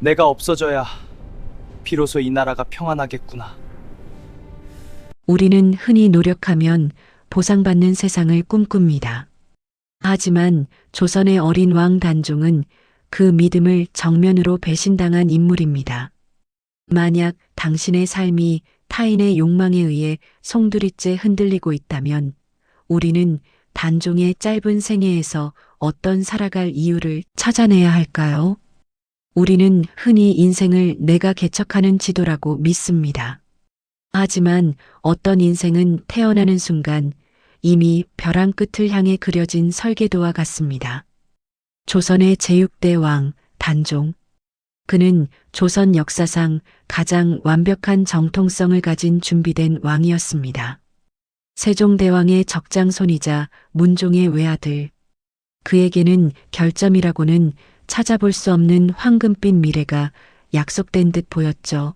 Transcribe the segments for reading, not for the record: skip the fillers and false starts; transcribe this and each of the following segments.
내가 없어져야 비로소 이 나라가 평안하겠구나. 우리는 흔히 노력하면 보상받는 세상을 꿈꿉니다. 하지만 조선의 어린 왕 단종은 그 믿음을 정면으로 배신당한 인물입니다. 만약 당신의 삶이 타인의 욕망에 의해 송두리째 흔들리고 있다면 우리는 단종의 짧은 생애에서 어떤 살아갈 이유를 찾아내야 할까요? 우리는 흔히 인생을 내가 개척하는 지도라고 믿습니다. 하지만 어떤 인생은 태어나는 순간 이미 벼랑 끝을 향해 그려진 설계도와 같습니다. 조선의 제6대 왕 단종. 그는 조선 역사상 가장 완벽한 정통성을 가진 준비된 왕이었습니다. 세종대왕의 적장손이자 문종의 외아들. 그에게는 결점이라고는 찾아볼 수 없는 황금빛 미래가 약속된 듯 보였죠.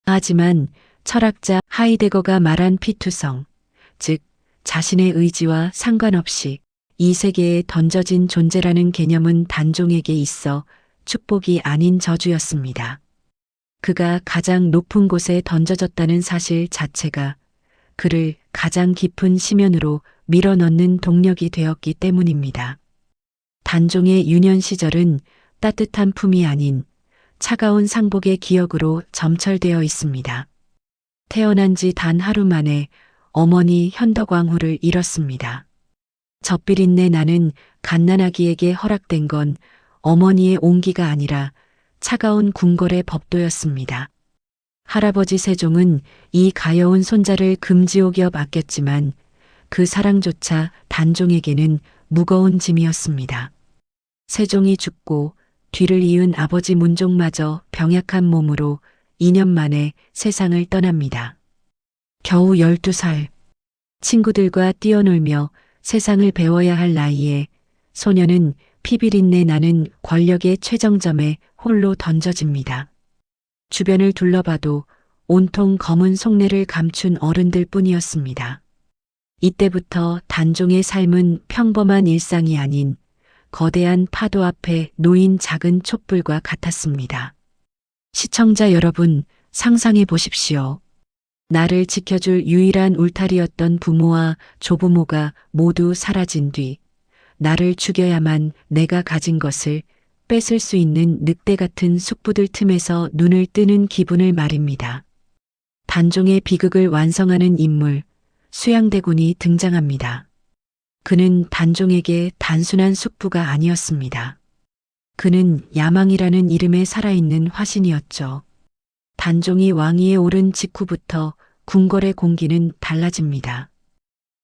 하지만 철학자 하이데거가 말한 피투성, 즉 자신의 의지와 상관없이 이 세계에 던져진 존재라는 개념은 단종에게 있어 축복이 아닌 저주였습니다. 그가 가장 높은 곳에 던져졌다는 사실 자체가 그를 가장 깊은 심연으로 밀어넣는 동력이 되었기 때문입니다. 단종의 유년 시절은 따뜻한 품이 아닌 차가운 상복의 기억으로 점철되어 있습니다. 태어난 지 단 하루 만에 어머니 현덕왕후를 잃었습니다. 젖비린내 나는 갓난아기에게 허락된 건 어머니의 온기가 아니라 차가운 궁궐의 법도였습니다. 할아버지 세종은 이 가여운 손자를 금지옥엽 아꼈지만 그 사랑조차 단종에게는 무거운 짐이었습니다. 세종이 죽고 뒤를 이은 아버지 문종마저 병약한 몸으로 2년 만에 세상을 떠납니다. 겨우 12살. 친구들과 뛰어놀며 세상을 배워야 할 나이에 소녀는 피비린내 나는 권력의 최정점에 홀로 던져집니다. 주변을 둘러봐도 온통 검은 속내를 감춘 어른들 뿐이었습니다. 이때부터 단종의 삶은 평범한 일상이 아닌 거대한 파도 앞에 놓인 작은 촛불과 같았습니다. 시청자 여러분, 상상해 보십시오. 나를 지켜줄 유일한 울타리였던 부모와 조부모가 모두 사라진 뒤 나를 죽여야만 내가 가진 것을 뺏을 수 있는 늑대 같은 숙부들 틈에서 눈을 뜨는 기분을 말입니다. 단종의 비극을 완성하는 인물, 수양대군이 등장합니다. 그는 단종에게 단순한 숙부가 아니었습니다. 그는 야망이라는 이름에 살아있는 화신이었죠. 단종이 왕위에 오른 직후부터 궁궐의 공기는 달라집니다.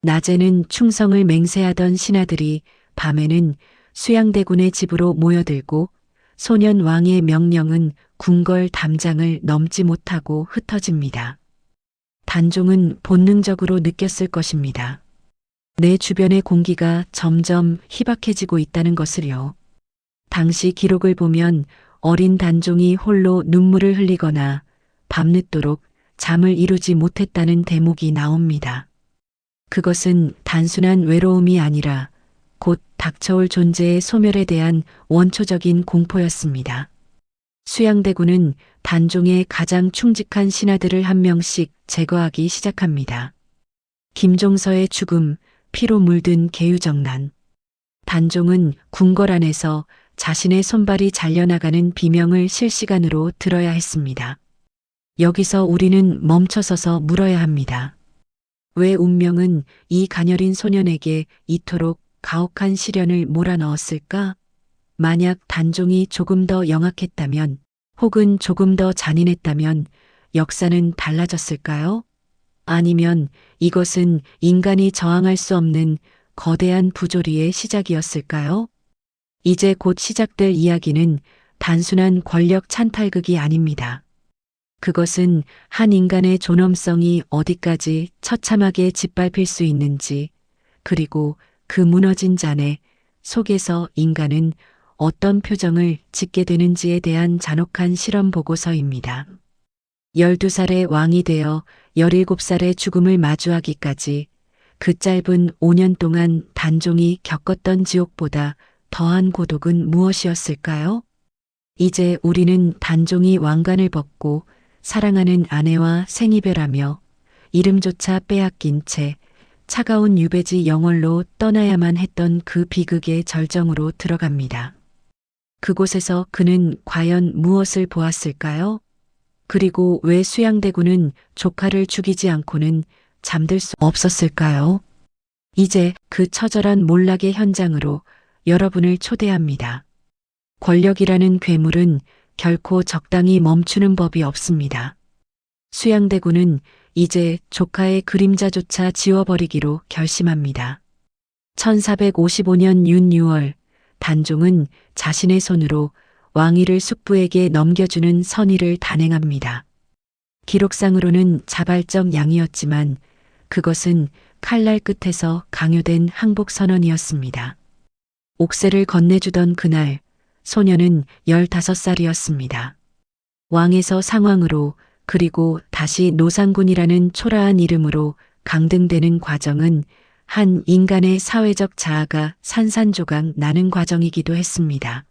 낮에는 충성을 맹세하던 신하들이 밤에는 수양대군의 집으로 모여들고 소년 왕의 명령은 궁궐 담장을 넘지 못하고 흩어집니다. 단종은 본능적으로 느꼈을 것입니다. 내 주변의 공기가 점점 희박해지고 있다는 것을요. 당시 기록을 보면 어린 단종이 홀로 눈물을 흘리거나 밤늦도록 잠을 이루지 못했다는 대목이 나옵니다. 그것은 단순한 외로움이 아니라 곧 닥쳐올 존재의 소멸에 대한 원초적인 공포였습니다. 수양대군은 단종의 가장 충직한 신하들을 한 명씩 제거하기 시작합니다. 김종서의 죽음, 피로 물든 계유정난. 단종은 궁궐 안에서 자신의 손발이 잘려나가는 비명을 실시간으로 들어야 했습니다. 여기서 우리는 멈춰서서 물어야 합니다. 왜 운명은 이 가녀린 소년에게 이토록 가혹한 시련을 몰아넣었을까? 만약 단종이 조금 더 영악했다면, 혹은 조금 더 잔인했다면 역사는 달라졌을까요? 아니면 이것은 인간이 저항할 수 없는 거대한 부조리의 시작이었을까요? 이제 곧 시작될 이야기는 단순한 권력 찬탈극이 아닙니다. 그것은 한 인간의 존엄성이 어디까지 처참하게 짓밟힐 수 있는지, 그리고 그 무너진 잔해 속에서 인간은 어떤 표정을 짓게 되는지에 대한 잔혹한 실험 보고서입니다. 12살의 왕이 되어 17살의 죽음을 마주하기까지 그 짧은 5년 동안 단종이 겪었던 지옥보다 더한 고독은 무엇이었을까요? 이제 우리는 단종이 왕관을 벗고 사랑하는 아내와 생이별하며 이름조차 빼앗긴 채 차가운 유배지 영월로 떠나야만 했던 그 비극의 절정으로 들어갑니다. 그곳에서 그는 과연 무엇을 보았을까요? 그리고 왜 수양대군은 조카를 죽이지 않고는 잠들 수 없었을까요? 이제 그 처절한 몰락의 현장으로 여러분을 초대합니다. 권력이라는 괴물은 결코 적당히 멈추는 법이 없습니다. 수양대군은 이제 조카의 그림자조차 지워버리기로 결심합니다. 1455년 윤 6월 단종은 자신의 손으로 왕위를 숙부에게 넘겨주는 선의를 단행합니다. 기록상으로는 자발적 양이었지만 그것은 칼날 끝에서 강요된 항복선언이었습니다. 옥새를 건네주던 그날 소녀는 15살이었습니다. 왕에서 상왕으로 그리고 다시 노상군이라는 초라한 이름으로 강등되는 과정은 한 인간의 사회적 자아가 산산조각 나는 과정이기도 했습니다.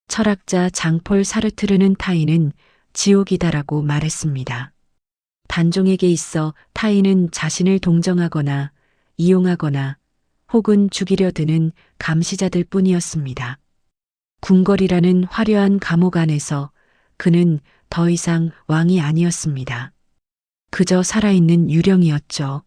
철학자 장폴 사르트르는 타인은 지옥이다라고 말했습니다. 단종에게 있어 타인은 자신을 동정하거나 이용하거나 혹은 죽이려 드는 감시자들 뿐이었습니다. 궁궐이라는 화려한 감옥 안에서 그는 더 이상 왕이 아니었습니다. 그저 살아있는 유령이었죠.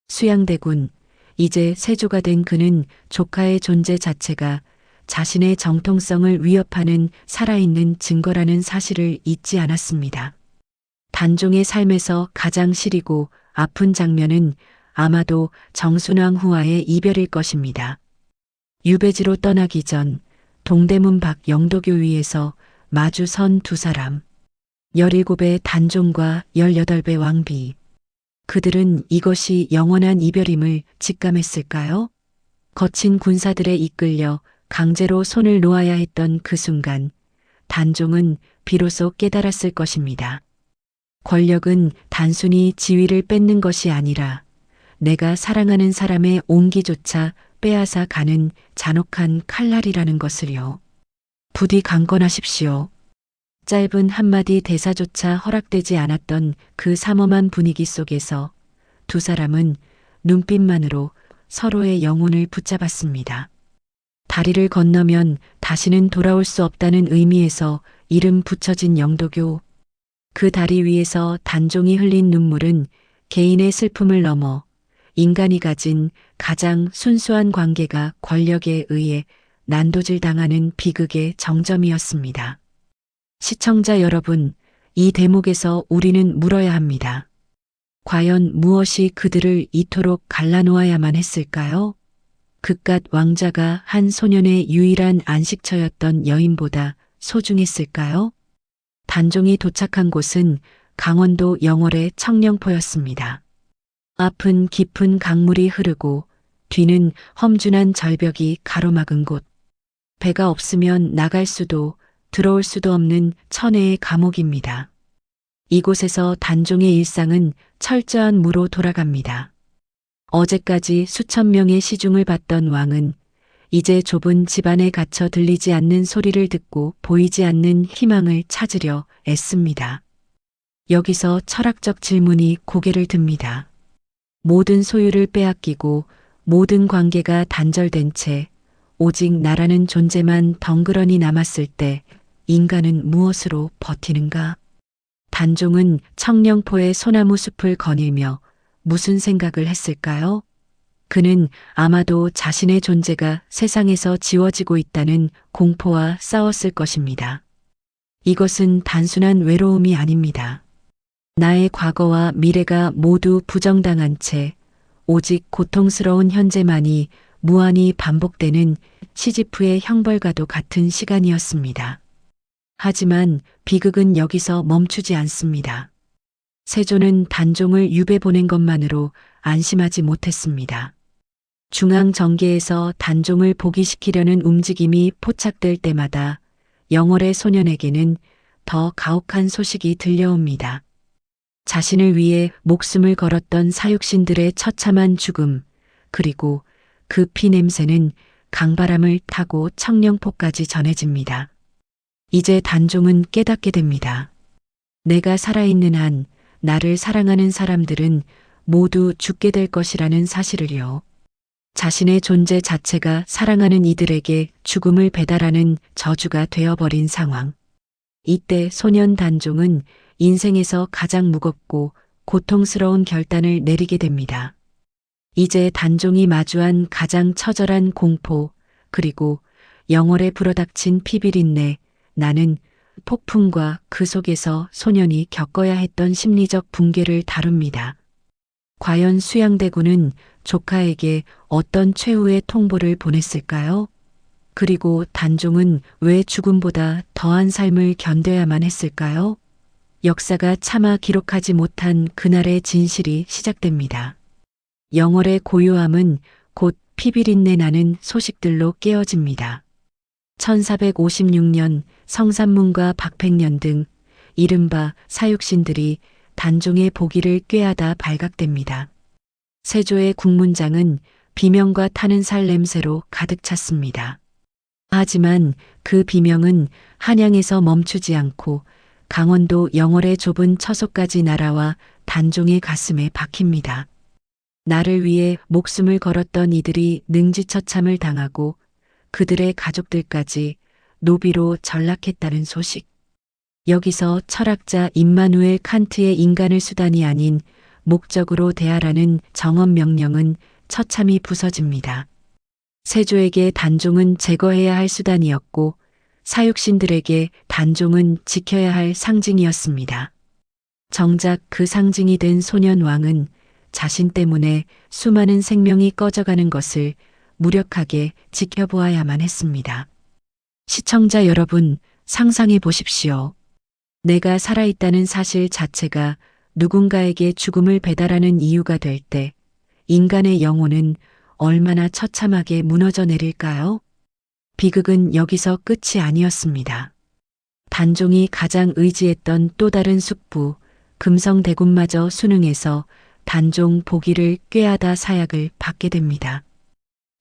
수양대군, 이제 세조가 된 그는 조카의 존재 자체가 자신의 정통성을 위협하는 살아있는 증거라는 사실을 잊지 않았습니다. 단종의 삶에서 가장 시리고 아픈 장면은 아마도 정순왕후와의 이별일 것입니다. 유배지로 떠나기 전 동대문 밖 영도교 위에서 마주 선 두 사람. 17배 단종과 18배 왕비. 그들은 이것이 영원한 이별임을 직감했을까요? 거친 군사들에 이끌려 강제로 손을 놓아야 했던 그 순간 단종은 비로소 깨달았을 것입니다. 권력은 단순히 지위를 뺏는 것이 아니라 내가 사랑하는 사람의 온기조차 빼앗아 가는 잔혹한 칼날이라는 것을요. 부디 강건하십시오. 짧은 한마디 대사조차 허락되지 않았던 그 삼엄한 분위기 속에서 두 사람은 눈빛만으로 서로의 영혼을 붙잡았습니다. 다리를 건너면 다시는 돌아올 수 없다는 의미에서 이름 붙여진 영도교. 그 다리 위에서 단종이 흘린 눈물은 개인의 슬픔을 넘어 인간이 가진 가장 순수한 관계가 권력에 의해 난도질 당하는 비극의 정점이었습니다. 시청자 여러분, 이 대목에서 우리는 물어야 합니다. 과연 무엇이 그들을 이토록 갈라놓아야만 했을까요? 그깟 왕자가 한 소년의 유일한 안식처였던 여인보다 소중했을까요? 단종이 도착한 곳은 강원도 영월의 청령포였습니다. 앞은 깊은 강물이 흐르고 뒤는 험준한 절벽이 가로막은 곳. 배가 없으면 나갈 수도 들어올 수도 없는 천혜의 감옥입니다. 이곳에서 단종의 일상은 철저한 무로 돌아갑니다. 어제까지 수천 명의 시중을 받던 왕은 이제 좁은 집안에 갇혀 들리지 않는 소리를 듣고 보이지 않는 희망을 찾으려 애씁니다. 여기서 철학적 질문이 고개를 듭니다. 모든 소유를 빼앗기고 모든 관계가 단절된 채 오직 나라는 존재만 덩그러니 남았을 때 인간은 무엇으로 버티는가? 단종은 청령포의 소나무 숲을 거닐며 무슨 생각을 했을까요? 그는 아마도 자신의 존재가 세상에서 지워지고 있다는 공포와 싸웠을 것입니다. 이것은 단순한 외로움이 아닙니다. 나의 과거와 미래가 모두 부정당한 채 오직 고통스러운 현재만이 무한히 반복되는 시지프의 형벌과도 같은 시간이었습니다. 하지만 비극은 여기서 멈추지 않습니다. 세조는 단종을 유배 보낸 것만으로 안심하지 못했습니다. 중앙 정계에서 단종을 복위시키려는 움직임이 포착될 때마다 영월의 소년에게는 더 가혹한 소식이 들려옵니다. 자신을 위해 목숨을 걸었던 사육신들의 처참한 죽음, 그리고 그 피 냄새는 강바람을 타고 청령포까지 전해집니다. 이제 단종은 깨닫게 됩니다. 내가 살아있는 한 나를 사랑하는 사람들은 모두 죽게 될 것이라는 사실을요. 자신의 존재 자체가 사랑하는 이들에게 죽음을 배달하는 저주가 되어버린 상황. 이때 소년 단종은 인생에서 가장 무겁고 고통스러운 결단을 내리게 됩니다. 이제 단종이 마주한 가장 처절한 공포, 그리고 영월에 불어닥친 피비린내, 나는 폭풍과 그 속에서 소년이 겪어야 했던 심리적 붕괴를 다룹니다. 과연 수양대군은 조카에게 어떤 최후의 통보를 보냈을까요? 그리고 단종은 왜 죽음보다 더한 삶을 견뎌야만 했을까요? 역사가 차마 기록하지 못한 그날의 진실이 시작됩니다. 영월의 고요함은 곧 피비린내 나는 소식들로 깨어집니다. 1456년 성산문과 박팽년 등 이른바 사육신들이 단종의 보기를 꾀하다 발각됩니다. 세조의 국문장은 비명과 타는 살 냄새로 가득 찼습니다. 하지만 그 비명은 한양에서 멈추지 않고 강원도 영월의 좁은 처소까지 날아와 단종의 가슴에 박힙니다. 나를 위해 목숨을 걸었던 이들이 능지처참을 당하고 그들의 가족들까지 노비로 전락했다는 소식. 여기서 철학자 임마누엘 칸트의 인간을 수단이 아닌 목적으로 대하라는 정언 명령은 처참히 부서집니다. 세조에게 단종은 제거해야 할 수단이었고 사육신들에게 단종은 지켜야 할 상징이었습니다. 정작 그 상징이 된 소년왕은 자신 때문에 수많은 생명이 꺼져가는 것을 무력하게 지켜보아야만 했습니다. 시청자 여러분, 상상해 보십시오. 내가 살아있다는 사실 자체가 누군가에게 죽음을 배달하는 이유가 될 때 인간의 영혼은 얼마나 처참하게 무너져 내릴까요? 비극은 여기서 끝이 아니었습니다. 단종이 가장 의지했던 또 다른 숙부, 금성대군마저 수능에서 단종 보기를 꾀하다 사약을 받게 됩니다.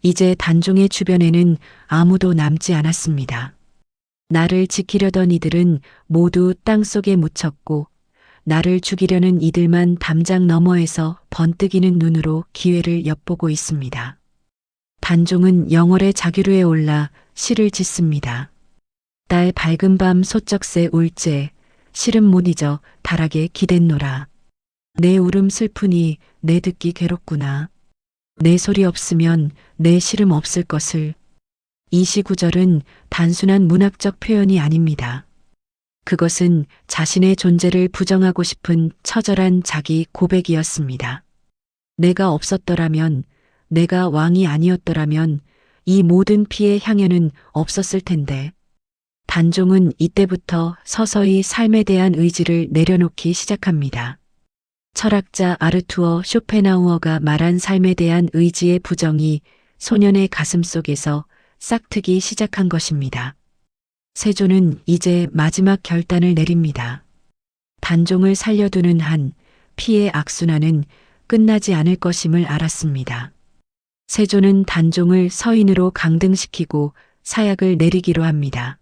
이제 단종의 주변에는 아무도 남지 않았습니다. 나를 지키려던 이들은 모두 땅속에 묻혔고 나를 죽이려는 이들만 담장 너머에서 번뜩이는 눈으로 기회를 엿보고 있습니다. 단종은 영월의 자규루에 올라 시를 짓습니다. 딸 밝은 밤 소쩍새 울제 시름 못 잊어 달하게 기댔노라. 내 울음 슬프니 내 듣기 괴롭구나. 내 소리 없으면 내 시름 없을 것을. 이 시구절은 단순한 문학적 표현이 아닙니다. 그것은 자신의 존재를 부정하고 싶은 처절한 자기 고백이었습니다. 내가 없었더라면, 내가 왕이 아니었더라면 이 모든 피의 향연은 없었을 텐데. 단종은 이때부터 서서히 삶에 대한 의지를 내려놓기 시작합니다. 철학자 아르투어 쇼펜하우어가 말한 삶에 대한 의지의 부정이 소년의 가슴 속에서 싹트기 시작한 것입니다. 세조는 이제 마지막 결단을 내립니다. 단종을 살려두는 한 피의 악순환은 끝나지 않을 것임을 알았습니다. 세조는 단종을 서인으로 강등시키고 사약을 내리기로 합니다.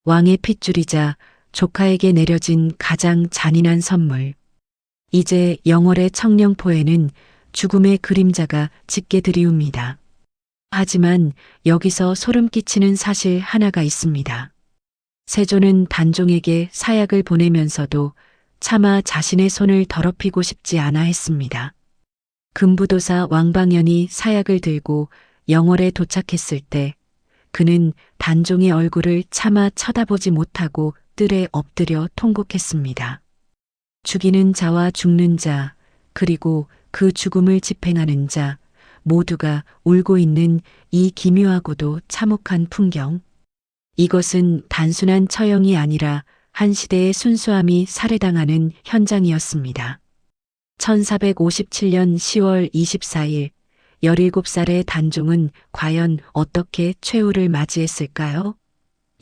왕의 핏줄이자 조카에게 내려진 가장 잔인한 선물. 이제 영월의 청령포에는 죽음의 그림자가 짙게 드리웁니다. 하지만 여기서 소름 끼치는 사실 하나가 있습니다. 세조는 단종에게 사약을 보내면서도 차마 자신의 손을 더럽히고 싶지 않아 했습니다. 금부도사 왕방연이 사약을 들고 영월에 도착했을 때 그는 단종의 얼굴을 차마 쳐다보지 못하고 뜰에 엎드려 통곡했습니다. 죽이는 자와 죽는 자, 그리고 그 죽음을 집행하는 자, 모두가 울고 있는 이 기묘하고도 참혹한 풍경. 이것은 단순한 처형이 아니라 한 시대의 순수함이 살해당하는 현장이었습니다. 1457년 10월 24일, 17살의 단종은 과연 어떻게 최후를 맞이했을까요?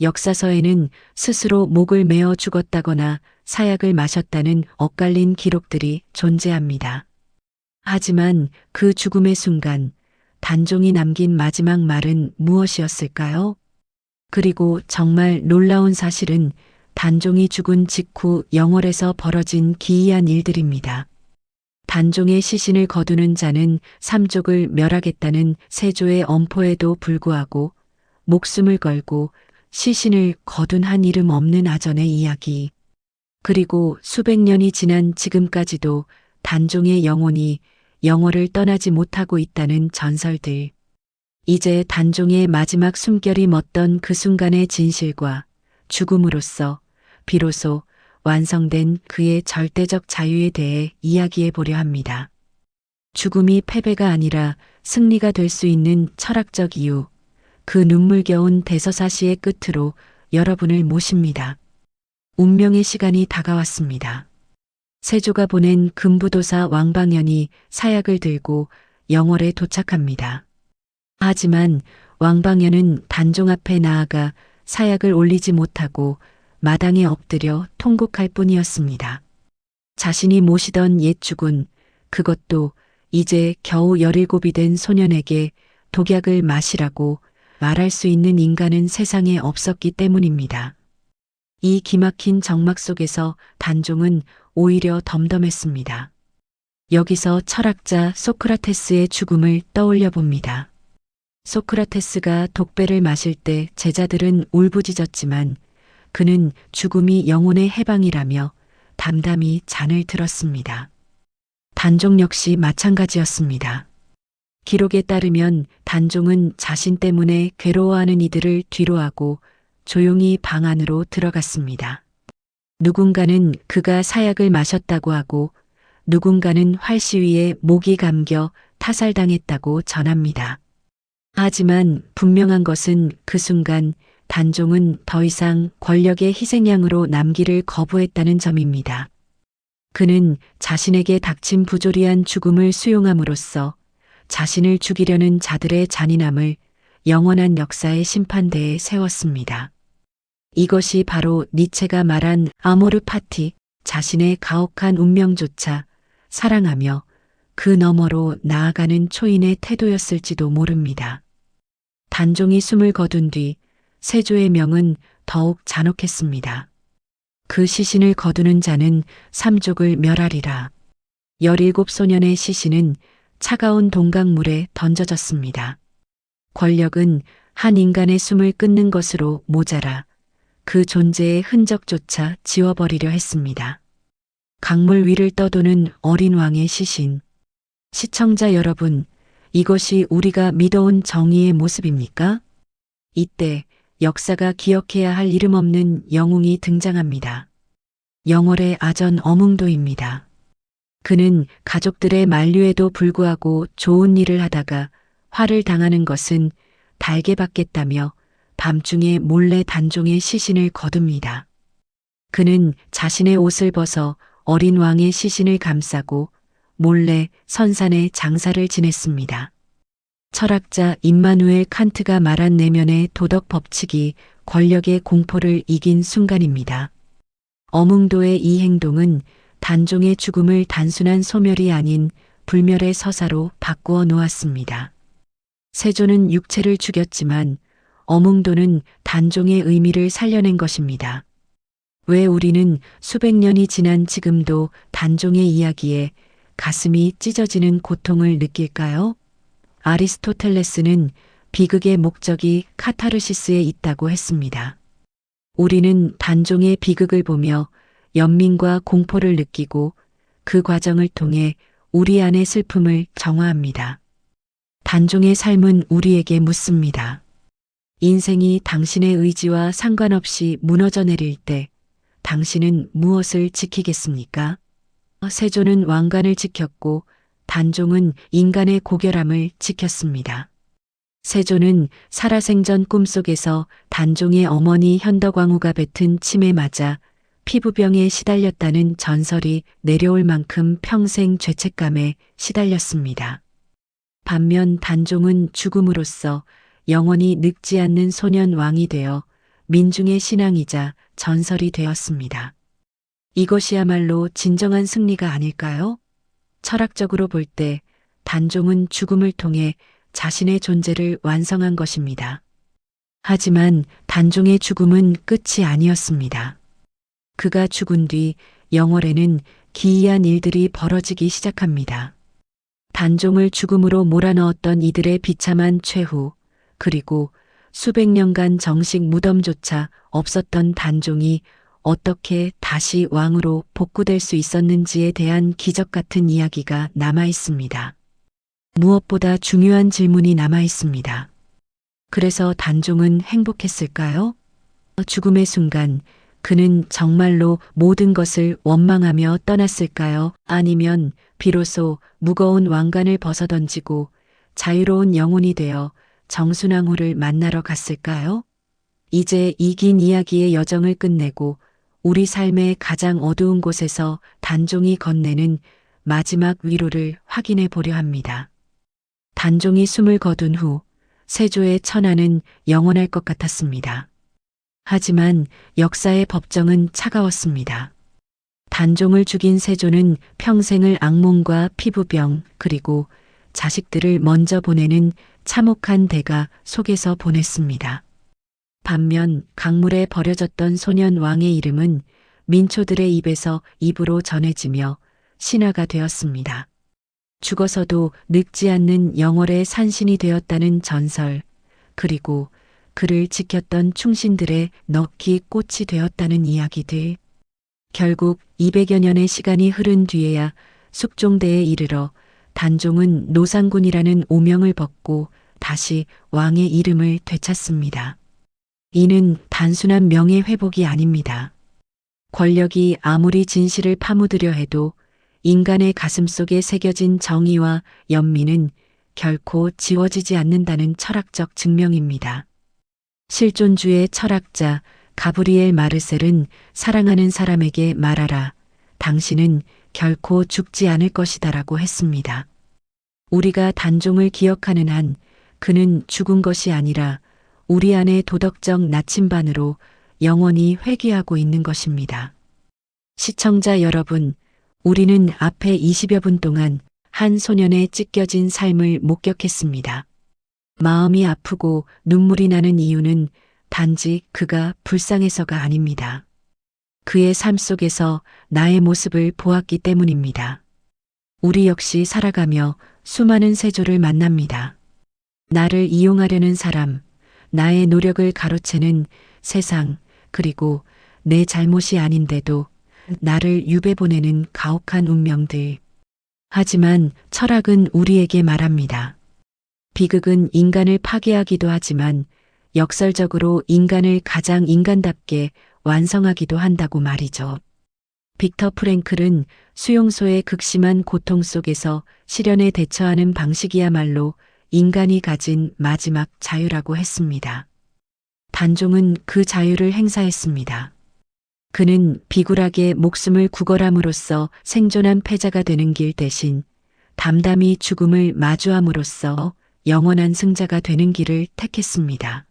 역사서에는 스스로 목을 메어 죽었다거나 사약을 마셨다는 엇갈린 기록들이 존재합니다. 하지만 그 죽음의 순간 단종이 남긴 마지막 말은 무엇이었을까요? 그리고 정말 놀라운 사실은 단종이 죽은 직후 영월에서 벌어진 기이한 일들입니다. 단종의 시신을 거두는 자는 삼족을 멸하겠다는 세조의 엄포에도 불구하고 목숨을 걸고 시신을 거둔 한 이름 없는 아전의 이야기. 그리고 수백 년이 지난 지금까지도 단종의 영혼이 영월을 떠나지 못하고 있다는 전설들. 이제 단종의 마지막 숨결이 멎던 그 순간의 진실과 죽음으로써 비로소 완성된 그의 절대적 자유에 대해 이야기해 보려 합니다. 죽음이 패배가 아니라 승리가 될 수 있는 철학적 이유, 그 눈물겨운 대서사시의 끝으로 여러분을 모십니다. 운명의 시간이 다가왔습니다. 세조가 보낸 금부도사 왕방연이 사약을 들고 영월에 도착합니다. 하지만 왕방연은 단종 앞에 나아가 사약을 올리지 못하고 마당에 엎드려 통곡할 뿐이었습니다. 자신이 모시던 옛 주군, 그것도 이제 겨우 17이 된 소년에게 독약을 마시라고 말할 수 있는 인간은 세상에 없었기 때문입니다. 이 기막힌 정막 속에서 단종은 오히려 덤덤했습니다. 여기서 철학자 소크라테스의 죽음을 떠올려 봅니다. 소크라테스가 독배를 마실 때 제자들은 울부짖었지만 그는 죽음이 영혼의 해방이라며 담담히 잔을 들었습니다. 단종 역시 마찬가지였습니다. 기록에 따르면 단종은 자신 때문에 괴로워하는 이들을 뒤로하고 조용히 방 안으로 들어갔습니다. 누군가는 그가 사약을 마셨다고 하고 누군가는 활시 위에 목이 감겨 타살당했다고 전합니다. 하지만 분명한 것은 그 순간 단종은 더 이상 권력의 희생양으로 남기를 거부했다는 점입니다. 그는 자신에게 닥친 부조리한 죽음을 수용함으로써 자신을 죽이려는 자들의 잔인함을 영원한 역사의 심판대에 세웠습니다. 이것이 바로 니체가 말한 아모르 파티, 자신의 가혹한 운명조차 사랑하며 그 너머로 나아가는 초인의 태도였을지도 모릅니다. 단종이 숨을 거둔 뒤 세조의 명은 더욱 잔혹했습니다. 그 시신을 거두는 자는 삼족을 멸하리라. 17 소년의 시신은 차가운 동강물에 던져졌습니다. 권력은 한 인간의 숨을 끊는 것으로 모자라 그 존재의 흔적조차 지워버리려 했습니다. 강물 위를 떠도는 어린 왕의 시신. 시청자 여러분, 이것이 우리가 믿어온 정의의 모습입니까? 이때 역사가 기억해야 할 이름 없는 영웅이 등장합니다. 영월의 아전 어몽도입니다. 그는 가족들의 만류에도 불구하고 좋은 일을 하다가 화를 당하는 것은 달게 받겠다며 밤중에 몰래 단종의 시신을 거둡니다. 그는 자신의 옷을 벗어 어린 왕의 시신을 감싸고 몰래 선산에 장사를 지냈습니다. 철학자 임마누엘 칸트가 말한 내면의 도덕 법칙이 권력의 공포를 이긴 순간입니다. 어몽도의 이 행동은 단종의 죽음을 단순한 소멸이 아닌 불멸의 서사로 바꾸어 놓았습니다. 세조는 육체를 죽였지만 어몽도는 단종의 의미를 살려낸 것입니다. 왜 우리는 수백 년이 지난 지금도 단종의 이야기에 가슴이 찢어지는 고통을 느낄까요? 아리스토텔레스는 비극의 목적이 카타르시스에 있다고 했습니다. 우리는 단종의 비극을 보며 연민과 공포를 느끼고 그 과정을 통해 우리 안의 슬픔을 정화합니다. 단종의 삶은 우리에게 묻습니다. 인생이 당신의 의지와 상관없이 무너져 내릴 때 당신은 무엇을 지키겠습니까? 세조는 왕관을 지켰고 단종은 인간의 고결함을 지켰습니다. 세조는 살아생전 꿈속에서 단종의 어머니 현덕왕후가 뱉은 침에 맞아 피부병에 시달렸다는 전설이 내려올 만큼 평생 죄책감에 시달렸습니다. 반면 단종은 죽음으로써 영원히 늙지 않는 소년 왕이 되어 민중의 신앙이자 전설이 되었습니다. 이것이야말로 진정한 승리가 아닐까요? 철학적으로 볼 때 단종은 죽음을 통해 자신의 존재를 완성한 것입니다. 하지만 단종의 죽음은 끝이 아니었습니다. 그가 죽은 뒤 영월에는 기이한 일들이 벌어지기 시작합니다. 단종을 죽음으로 몰아넣었던 이들의 비참한 최후, 그리고 수백 년간 정식 무덤조차 없었던 단종이 어떻게 다시 왕으로 복구될 수 있었는지에 대한 기적 같은 이야기가 남아 있습니다. 무엇보다 중요한 질문이 남아 있습니다. 그래서 단종은 행복했을까요? 죽음의 순간 그는 정말로 모든 것을 원망하며 떠났을까요? 아니면 비로소 무거운 왕관을 벗어던지고 자유로운 영혼이 되어 정순왕후를 만나러 갔을까요? 이제 이 긴 이야기의 여정을 끝내고 우리 삶의 가장 어두운 곳에서 단종이 건네는 마지막 위로를 확인해 보려 합니다. 단종이 숨을 거둔 후 세조의 천하는 영원할 것 같았습니다. 하지만 역사의 법정은 차가웠습니다. 단종을 죽인 세조는 평생을 악몽과 피부병 그리고 자식들을 먼저 보내는 참혹한 대가 속에서 보냈습니다. 반면 강물에 버려졌던 소년 왕의 이름은 민초들의 입에서 입으로 전해지며 신화가 되었습니다. 죽어서도 늙지 않는 영월의 산신이 되었다는 전설, 그리고 그를 지켰던 충신들의 넋이 꽃이 되었다는 이야기들. 결국 200여 년의 시간이 흐른 뒤에야 숙종대에 이르러 단종은 노상군이라는 오명을 벗고 다시 왕의 이름을 되찾습니다. 이는 단순한 명예 회복이 아닙니다. 권력이 아무리 진실을 파묻으려 해도 인간의 가슴 속에 새겨진 정의와 연민은 결코 지워지지 않는다는 철학적 증명입니다. 실존주의 철학자 가브리엘 마르셀은 사랑하는 사람에게 말하라. 당신은 결코 죽지 않을 것이다라고 했습니다. 우리가 단종을 기억하는 한 그는 죽은 것이 아니라 우리 안의 도덕적 나침반으로 영원히 회귀하고 있는 것입니다. 시청자 여러분, 우리는 앞에 20여 분 동안 한 소년의 찢겨진 삶을 목격했습니다. 마음이 아프고 눈물이 나는 이유는 단지 그가 불쌍해서가 아닙니다. 그의 삶 속에서 나의 모습을 보았기 때문입니다. 우리 역시 살아가며 수많은 세조를 만납니다. 나를 이용하려는 사람, 나의 노력을 가로채는 세상, 그리고 내 잘못이 아닌데도 나를 유배 보내는 가혹한 운명들. 하지만 철학은 우리에게 말합니다. 비극은 인간을 파괴하기도 하지만 역설적으로 인간을 가장 인간답게 완성하기도 한다고 말이죠. 빅터 프랭클은 수용소의 극심한 고통 속에서 시련에 대처하는 방식이야말로 인간이 가진 마지막 자유라고 했습니다. 단종은 그 자유를 행사했습니다. 그는 비굴하게 목숨을 구걸함으로써 생존한 패자가 되는 길 대신 담담히 죽음을 마주함으로써 영원한 승자가 되는 길을 택했습니다.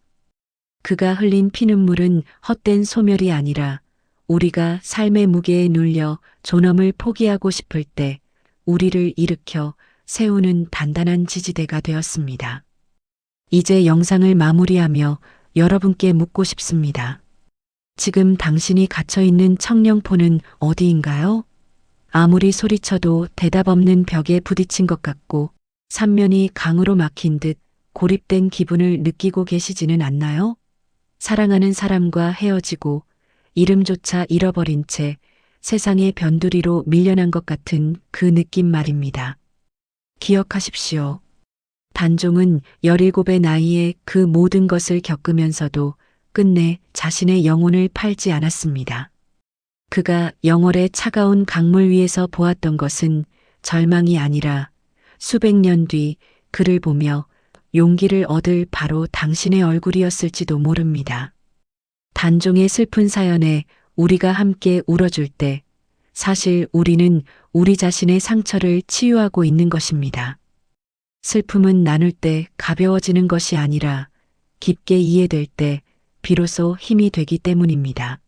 그가 흘린 피눈물은 헛된 소멸이 아니라 우리가 삶의 무게에 눌려 존엄을 포기하고 싶을 때 우리를 일으켜 세우는 단단한 지지대가 되었습니다. 이제 영상을 마무리하며 여러분께 묻고 싶습니다. 지금 당신이 갇혀있는 청령포는 어디인가요? 아무리 소리쳐도 대답 없는 벽에 부딪힌 것 같고 삼면이 강으로 막힌 듯 고립된 기분을 느끼고 계시지는 않나요? 사랑하는 사람과 헤어지고 이름조차 잃어버린 채 세상의 변두리로 밀려난 것 같은 그 느낌 말입니다. 기억하십시오. 단종은 17의 나이에 그 모든 것을 겪으면서도 끝내 자신의 영혼을 팔지 않았습니다. 그가 영월의 차가운 강물 위에서 보았던 것은 절망이 아니라 수백 년 뒤 그를 보며 용기를 얻을 바로 당신의 얼굴이었을지도 모릅니다. 단종의 슬픈 사연에 우리가 함께 울어줄 때 사실 우리는 우리 자신의 상처를 치유하고 있는 것입니다. 슬픔은 나눌 때 가벼워지는 것이 아니라 깊게 이해될 때 비로소 힘이 되기 때문입니다.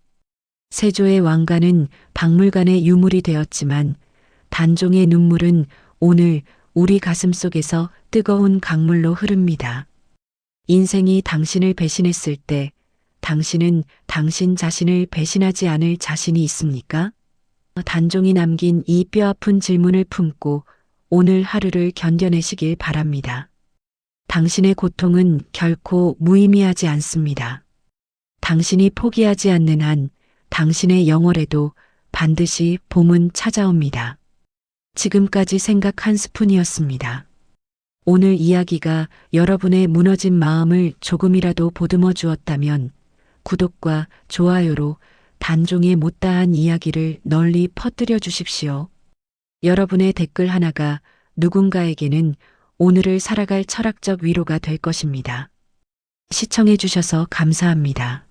세조의 왕관은 박물관의 유물이 되었지만 단종의 눈물은 오늘 우리 가슴 속에서 뜨거운 강물로 흐릅니다. 인생이 당신을 배신했을 때 당신은 당신 자신을 배신하지 않을 자신이 있습니까? 단종이 남긴 이 뼈아픈 질문을 품고 오늘 하루를 견뎌내시길 바랍니다. 당신의 고통은 결코 무의미하지 않습니다. 당신이 포기하지 않는 한 당신의 영월에도 반드시 봄은 찾아옵니다. 지금까지 생각 한 스푼이었습니다. 오늘 이야기가 여러분의 무너진 마음을 조금이라도 보듬어 주었다면 구독과 좋아요로 단종의 못다한 이야기를 널리 퍼뜨려 주십시오. 여러분의 댓글 하나가 누군가에게는 오늘을 살아갈 철학적 위로가 될 것입니다. 시청해 주셔서 감사합니다.